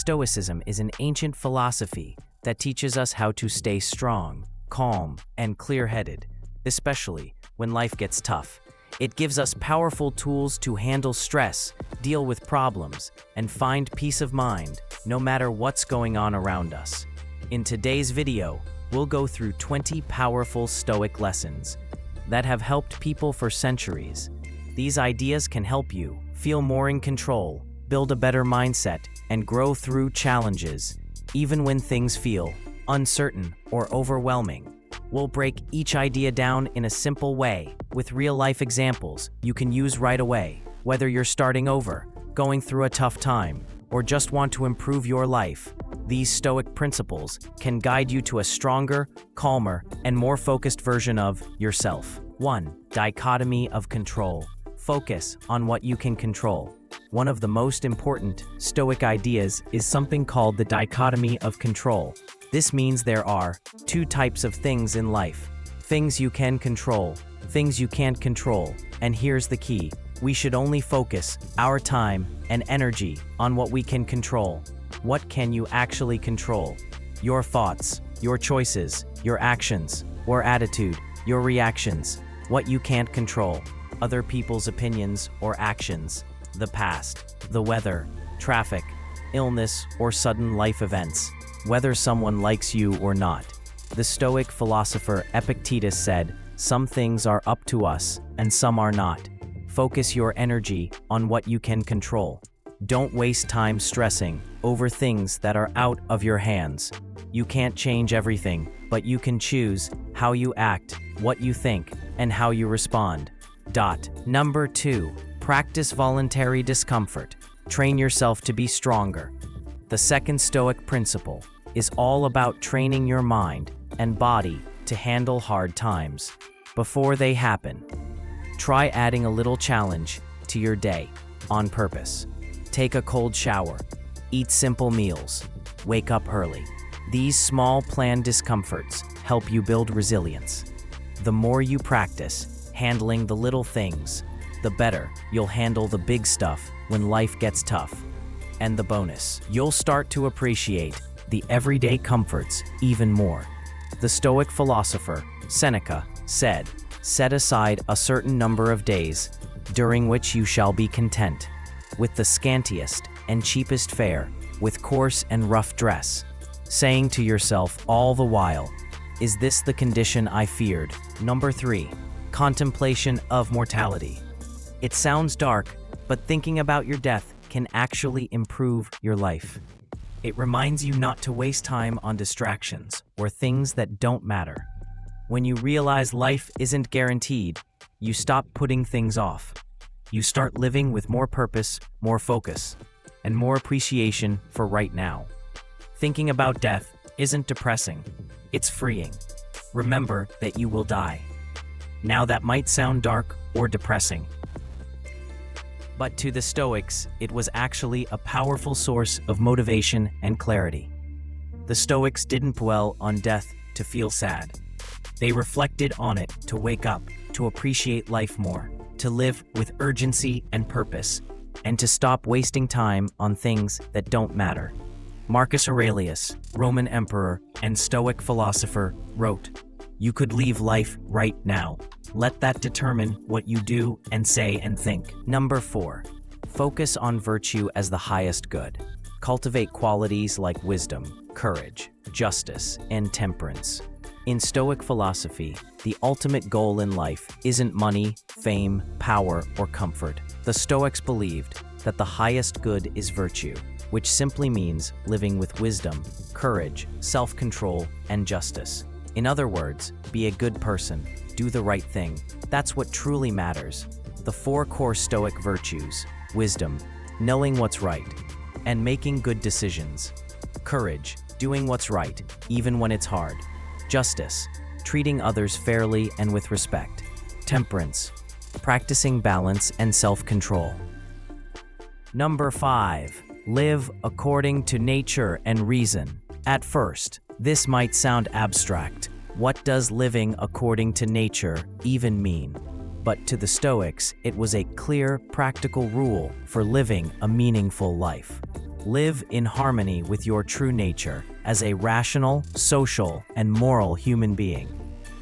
Stoicism is an ancient philosophy that teaches us how to stay strong, calm, and clear-headed, especially when life gets tough. It gives us powerful tools to handle stress, deal with problems, and find peace of mind, no matter what's going on around us. In today's video, we'll go through 20 powerful Stoic lessons that have helped people for centuries. These ideas can help you feel more in control, build a better mindset, and grow through challenges, even when things feel uncertain or overwhelming. We'll break each idea down in a simple way, with real-life examples you can use right away. Whether you're starting over, going through a tough time, or just want to improve your life, these Stoic principles can guide you to a stronger, calmer, and more focused version of yourself. 1. Dichotomy of Control. Focus on what you can control. One of the most important Stoic ideas is something called the dichotomy of control. This means there are two types of things in life: things you can control, things you can't control. And here's the key: we should only focus our time and energy on what we can control. What can you actually control? Your thoughts, your choices, your actions, or attitude, your reactions. What you can't control: other people's opinions or actions, the past, the weather, traffic, illness, or sudden life events. Whether someone likes you or not. The Stoic philosopher Epictetus said, "Some things are up to us, and some are not." Focus your energy on what you can control. Don't waste time stressing over things that are out of your hands. You can't change everything, but you can choose how you act, what you think, and how you respond. Number 2. Practice voluntary discomfort. Train yourself to be stronger. The second Stoic principle is all about training your mind and body to handle hard times before they happen. Try adding a little challenge to your day on purpose. Take a cold shower, eat simple meals, wake up early. These small planned discomforts help you build resilience. The more you practice handling the little things, the better you'll handle the big stuff when life gets tough. And the bonus: you'll start to appreciate the everyday comforts even more. The Stoic philosopher Seneca said, "Set aside a certain number of days during which you shall be content with the scantiest and cheapest fare, with coarse and rough dress, saying to yourself all the while, 'Is this the condition I feared?'" Number 3. Contemplation of mortality. It sounds dark, but thinking about your death can actually improve your life. It reminds you not to waste time on distractions or things that don't matter. When you realize life isn't guaranteed, you stop putting things off. You start living with more purpose, more focus, and more appreciation for right now. Thinking about death isn't depressing, it's freeing. Remember that you will die. Now that might sound dark or depressing, but to the Stoics, it was actually a powerful source of motivation and clarity. The Stoics didn't dwell on death to feel sad. They reflected on it to wake up, to appreciate life more, to live with urgency and purpose, and to stop wasting time on things that don't matter. Marcus Aurelius, Roman emperor and Stoic philosopher, wrote, "You could leave life right now. Let that determine what you do and say and think." Number 4. Focus on virtue as the highest good. Cultivate qualities like wisdom, courage, justice, and temperance. In Stoic philosophy, the ultimate goal in life isn't money, fame, power, or comfort. The Stoics believed that the highest good is virtue, which simply means living with wisdom, courage, self-control, and justice. In other words, be a good person, do the right thing. That's what truly matters. The 4 core Stoic virtues: wisdom, knowing what's right, and making good decisions; courage, doing what's right, even when it's hard; justice, treating others fairly and with respect; temperance, practicing balance and self-control. Number 5. Live according to nature and reason. At first, this might sound abstract. What does living according to nature even mean? But to the Stoics, it was a clear, practical rule for living a meaningful life. Live in harmony with your true nature as a rational, social, and moral human being.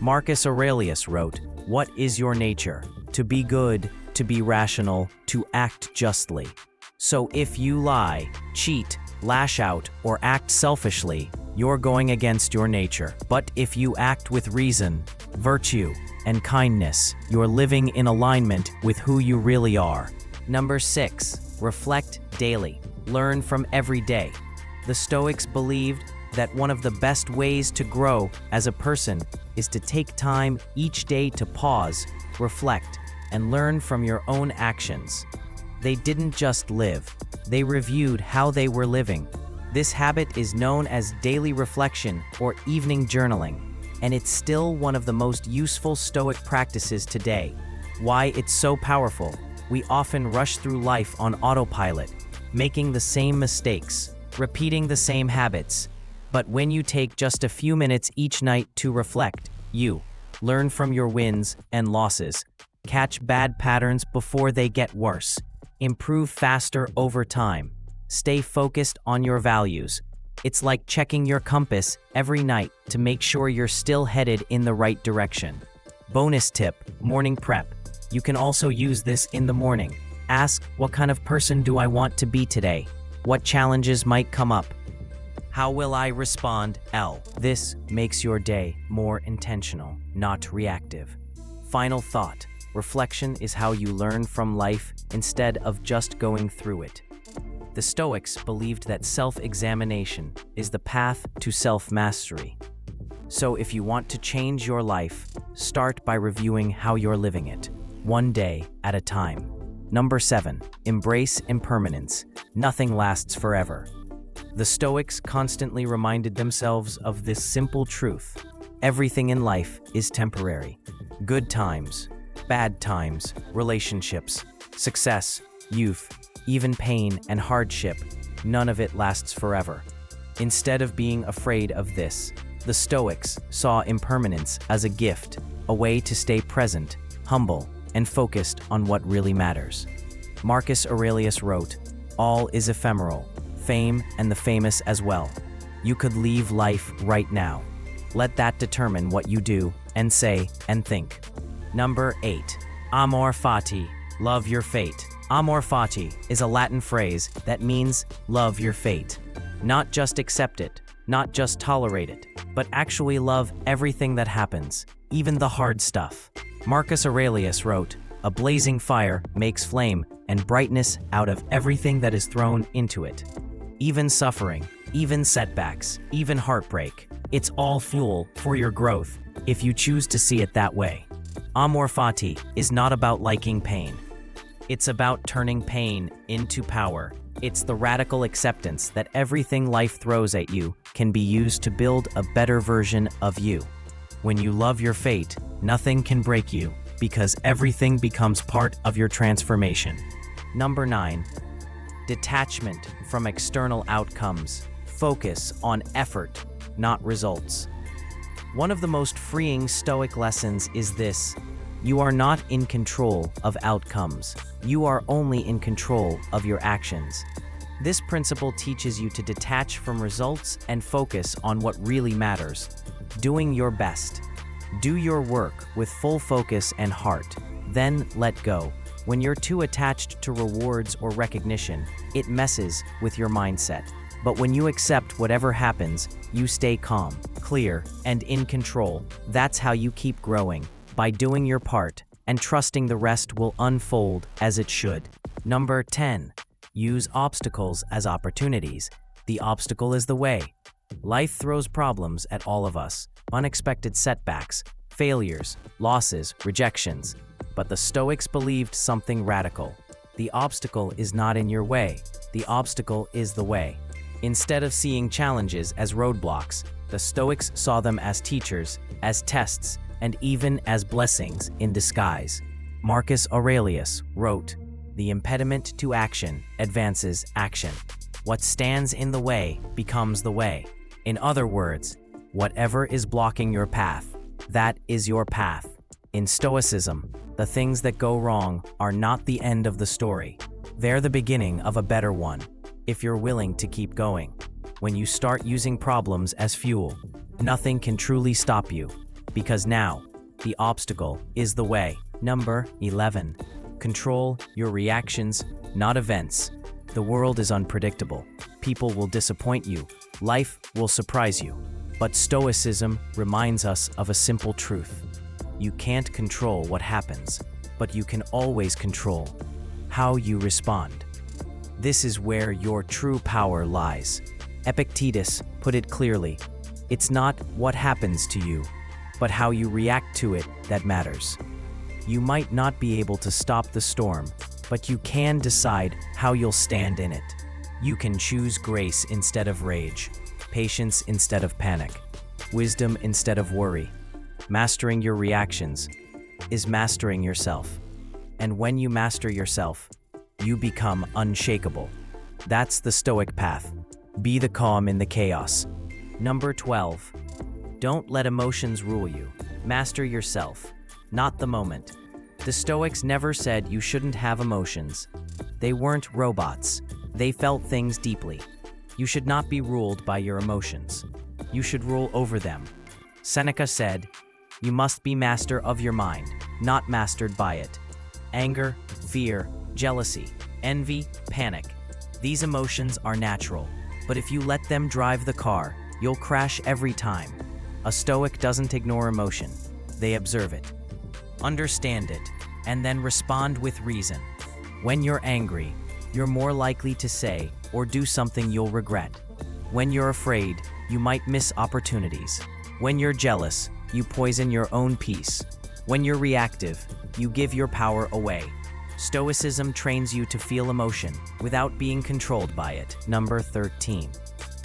Marcus Aurelius wrote, "What is your nature? To be good, to be rational, to act justly." So if you lie, cheat, lash out, or act selfishly, you're going against your nature. But if you act with reason, virtue, and kindness, you're living in alignment with who you really are. Number 6, reflect daily. Learn from every day. The Stoics believed that one of the best ways to grow as a person is to take time each day to pause, reflect, and learn from your own actions. They didn't just live, they reviewed how they were living. This habit is known as daily reflection or evening journaling, and it's still one of the most useful Stoic practices today. Why it's so powerful? We often rush through life on autopilot, making the same mistakes, repeating the same habits. But when you take just a few minutes each night to reflect, you learn from your wins and losses, catch bad patterns before they get worse, improve faster over time, stay focused on your values. It's like checking your compass every night to make sure you're still headed in the right direction. Bonus tip, morning prep. You can also use this in the morning. Ask, what kind of person do I want to be today? What challenges might come up? How will I respond? This makes your day more intentional, not reactive. Final thought, reflection is how you learn from life instead of just going through it. The Stoics believed that self-examination is the path to self-mastery. So if you want to change your life, start by reviewing how you're living it, one day at a time. Number 7, embrace impermanence. Nothing lasts forever. The Stoics constantly reminded themselves of this simple truth. Everything in life is temporary. Good times, bad times, relationships, success, youth, even pain and hardship, none of it lasts forever. Instead of being afraid of this, the Stoics saw impermanence as a gift, a way to stay present, humble, and focused on what really matters. Marcus Aurelius wrote, "All is ephemeral, fame and the famous as well. You could leave life right now. Let that determine what you do and say and think." Number 8, amor fati, love your fate. Amor fati is a Latin phrase that means love your fate. Not just accept it, not just tolerate it, but actually love everything that happens, even the hard stuff. Marcus Aurelius wrote, "A blazing fire makes flame and brightness out of everything that is thrown into it." Even suffering, even setbacks, even heartbreak, it's all fuel for your growth if you choose to see it that way. Amor fati is not about liking pain. It's about turning pain into power. It's the radical acceptance that everything life throws at you can be used to build a better version of you. When you love your fate, nothing can break you, because everything becomes part of your transformation. Number 9, detachment from external outcomes. Focus on effort, not results. One of the most freeing Stoic lessons is this: you are not in control of outcomes. You are only in control of your actions. This principle teaches you to detach from results and focus on what really matters. Doing your best. Do your work with full focus and heart, then let go. When you're too attached to rewards or recognition, it messes with your mindset. But when you accept whatever happens, you stay calm, clear, and in control. That's how you keep growing, by doing your part and trusting the rest will unfold as it should. Number 10, use obstacles as opportunities. The obstacle is the way. Life throws problems at all of us, unexpected setbacks, failures, losses, rejections. But the Stoics believed something radical. The obstacle is not in your way. The obstacle is the way. Instead of seeing challenges as roadblocks, the Stoics saw them as teachers, as tests, and even as blessings in disguise. Marcus Aurelius wrote, "The impediment to action advances action. What stands in the way becomes the way." In other words, whatever is blocking your path, that is your path. In Stoicism, the things that go wrong are not the end of the story. They're the beginning of a better one. if you're willing to keep going. When you start using problems as fuel, nothing can truly stop you, because now, the obstacle is the way. Number 11. Control your reactions, not events. The world is unpredictable. People will disappoint you. Life will surprise you. But Stoicism reminds us of a simple truth. You can't control what happens, but you can always control how you respond. This is where your true power lies. Epictetus put it clearly. It's not what happens to you, but how you react to it that matters. You might not be able to stop the storm, but you can decide how you'll stand in it. You can choose grace instead of rage, patience instead of panic, wisdom instead of worry. Mastering your reactions is mastering yourself. And when you master yourself, you become unshakable. That's the Stoic path. Be the calm in the chaos. Number 12. Don't let emotions rule you. Master yourself, not the moment. The Stoics never said you shouldn't have emotions. They weren't robots. They felt things deeply. You should not be ruled by your emotions. You should rule over them. Seneca said, "You must be master of your mind, not mastered by it." Anger, fear, jealousy, envy, panic. These emotions are natural, but if you let them drive the car, you'll crash every time. A Stoic doesn't ignore emotion. They observe it, understand it, and then respond with reason. When you're angry, you're more likely to say or do something you'll regret. When you're afraid, you might miss opportunities. When you're jealous, you poison your own peace. When you're reactive, you give your power away. Stoicism trains you to feel emotion without being controlled by it. Number 13.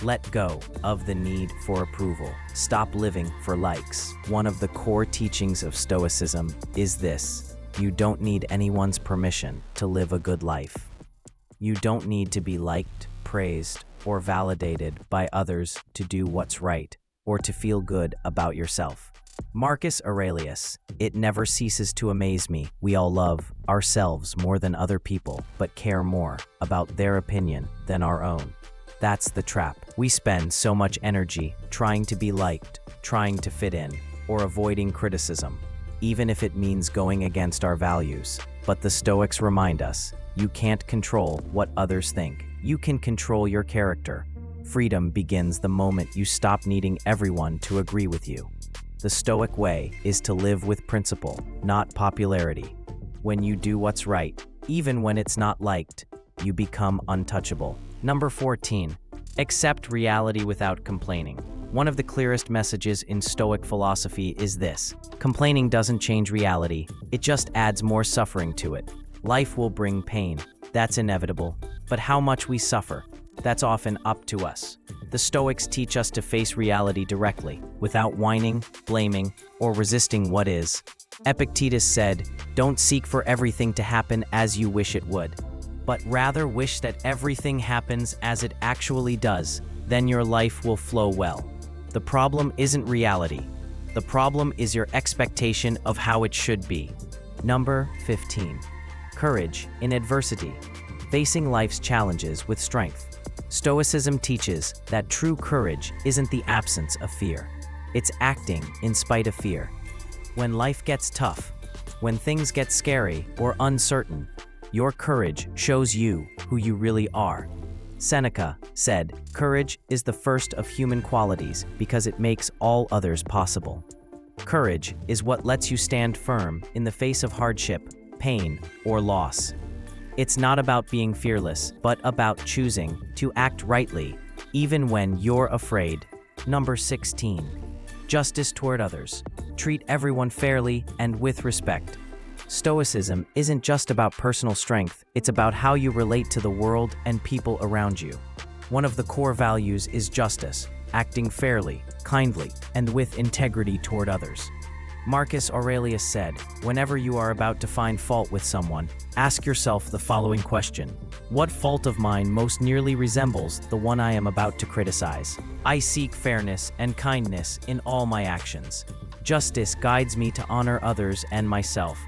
Let go of the need for approval. Stop living for likes. One of the core teachings of Stoicism is this: you don't need anyone's permission to live a good life. You don't need to be liked, praised, or validated by others to do what's right or to feel good about yourself. Marcus Aurelius, "It never ceases to amaze me. We all love ourselves more than other people, but care more about their opinion than our own." That's the trap. We spend so much energy trying to be liked, trying to fit in, or avoiding criticism, even if it means going against our values. But the Stoics remind us, you can't control what others think. You can control your character. Freedom begins the moment you stop needing everyone to agree with you. The Stoic way is to live with principle, not popularity. When you do what's right, even when it's not liked, you become untouchable. Number 14. Accept reality without complaining. One of the clearest messages in Stoic philosophy is this: complaining doesn't change reality, it just adds more suffering to it. Life will bring pain, that's inevitable, but how much we suffer, that's often up to us. The Stoics teach us to face reality directly, without whining, blaming, or resisting what is. Epictetus said, "Don't seek for everything to happen as you wish it would, but rather wish that everything happens as it actually does. Then your life will flow well." The problem isn't reality. The problem is your expectation of how it should be. Number 15. Courage in adversity. Facing life's challenges with strength. Stoicism teaches that true courage isn't the absence of fear. It's acting in spite of fear. When life gets tough, when things get scary or uncertain, your courage shows you who you really are. Seneca said, "Courage is the first of human qualities because it makes all others possible." Courage is what lets you stand firm in the face of hardship, pain, or loss. It's not about being fearless, but about choosing to act rightly, even when you're afraid. Number 16. Justice toward others. Treat everyone fairly and with respect. Stoicism isn't just about personal strength, it's about how you relate to the world and people around you. One of the core values is justice, acting fairly, kindly, and with integrity toward others. Marcus Aurelius said, "Whenever you are about to find fault with someone, ask yourself the following question: what fault of mine most nearly resembles the one I am about to criticize? I seek fairness and kindness in all my actions. Justice guides me to honor others and myself.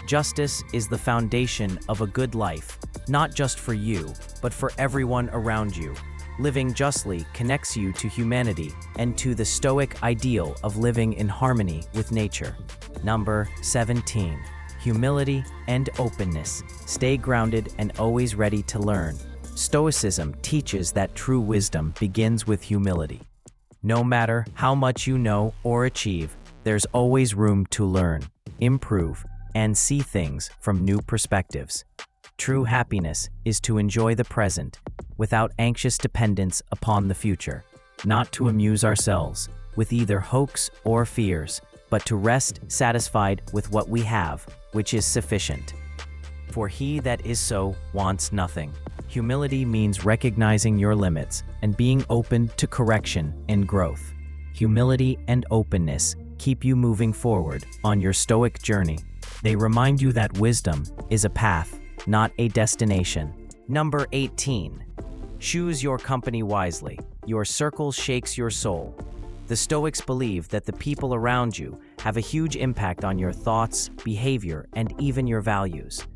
Justice is the foundation of a good life, not just for you, but for everyone around you. Living justly connects you to humanity and to the Stoic ideal of living in harmony with nature. Number 17. Humility and openness. Stay grounded and always ready to learn. Stoicism teaches that true wisdom begins with humility. No matter how much you know or achieve, there's always room to learn, improve, and see things from new perspectives. True happiness is to enjoy the present without anxious dependence upon the future, not to amuse ourselves with either hopes or fears, but to rest satisfied with what we have, which is sufficient. For he that is so wants nothing. Humility means recognizing your limits and being open to correction and growth. Humility and openness keep you moving forward on your Stoic journey. They remind you that wisdom is a path, not a destination. Number 18. Choose your company wisely. Your circle shakes your soul. The Stoics believe that the people around you have a huge impact on your thoughts, behavior, and even your values.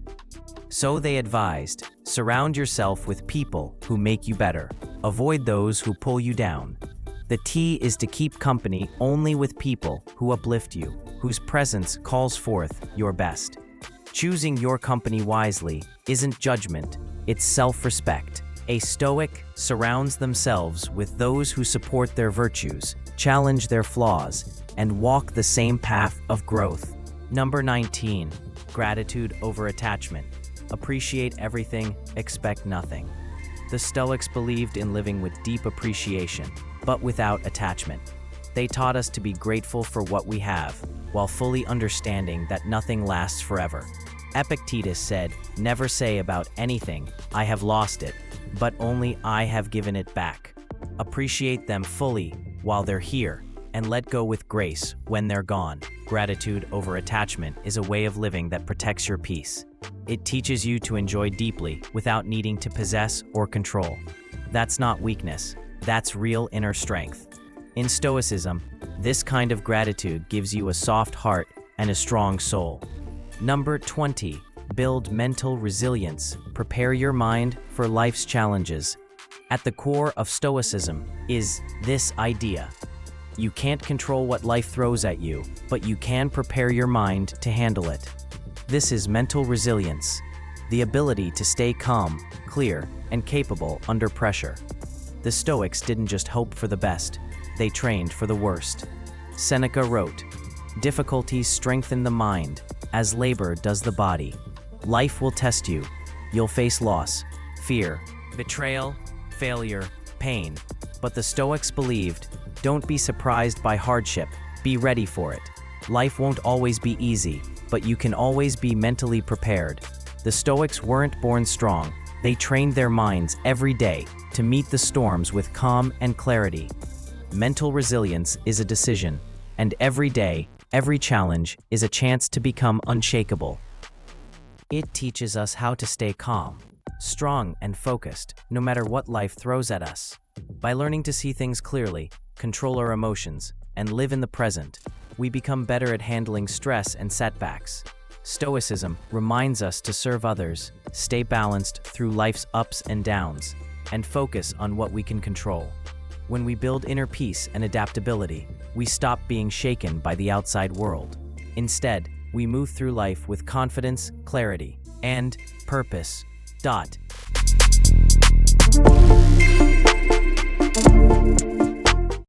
So they advised, surround yourself with people who make you better. Avoid those who pull you down. The key is to keep company only with people who uplift you, whose presence calls forth your best. Choosing your company wisely isn't judgment, it's self-respect. A Stoic surrounds themselves with those who support their virtues, challenge their flaws, and walk the same path of growth. Number 19. Gratitude over attachment. Appreciate everything, expect nothing. The Stoics believed in living with deep appreciation, but without attachment. They taught us to be grateful for what we have, while fully understanding that nothing lasts forever. Epictetus said, "Never say about anything, 'I have lost it,' but only 'I have given it back.' Appreciate them fully while they're here, and let go with grace when they're gone." Gratitude over attachment is a way of living that protects your peace. It teaches you to enjoy deeply without needing to possess or control. That's not weakness, that's real inner strength. In Stoicism, this kind of gratitude gives you a soft heart and a strong soul. Number 20. Build mental resilience. Prepare your mind for life's challenges. At the core of Stoicism is this idea. You can't control what life throws at you, but you can prepare your mind to handle it. This is mental resilience, the ability to stay calm, clear, and capable under pressure. The Stoics didn't just hope for the best, they trained for the worst. Seneca wrote, "Difficulties strengthen the mind, as labor does the body. Life will test you. You'll face loss, fear, betrayal, failure, pain." But the Stoics believed, don't be surprised by hardship, be ready for it. Life won't always be easy, but you can always be mentally prepared. The Stoics weren't born strong, they trained their minds every day to meet the storms with calm and clarity. Mental resilience is a decision, and every day, every challenge is a chance to become unshakable. It teaches us how to stay calm, strong, and focused, no matter what life throws at us. By learning to see things clearly, control our emotions, and live in the present, we become better at handling stress and setbacks. Stoicism reminds us to serve others, stay balanced through life's ups and downs, and focus on what we can control. When we build inner peace and adaptability, we stop being shaken by the outside world. Instead, we move through life with confidence, clarity, and purpose.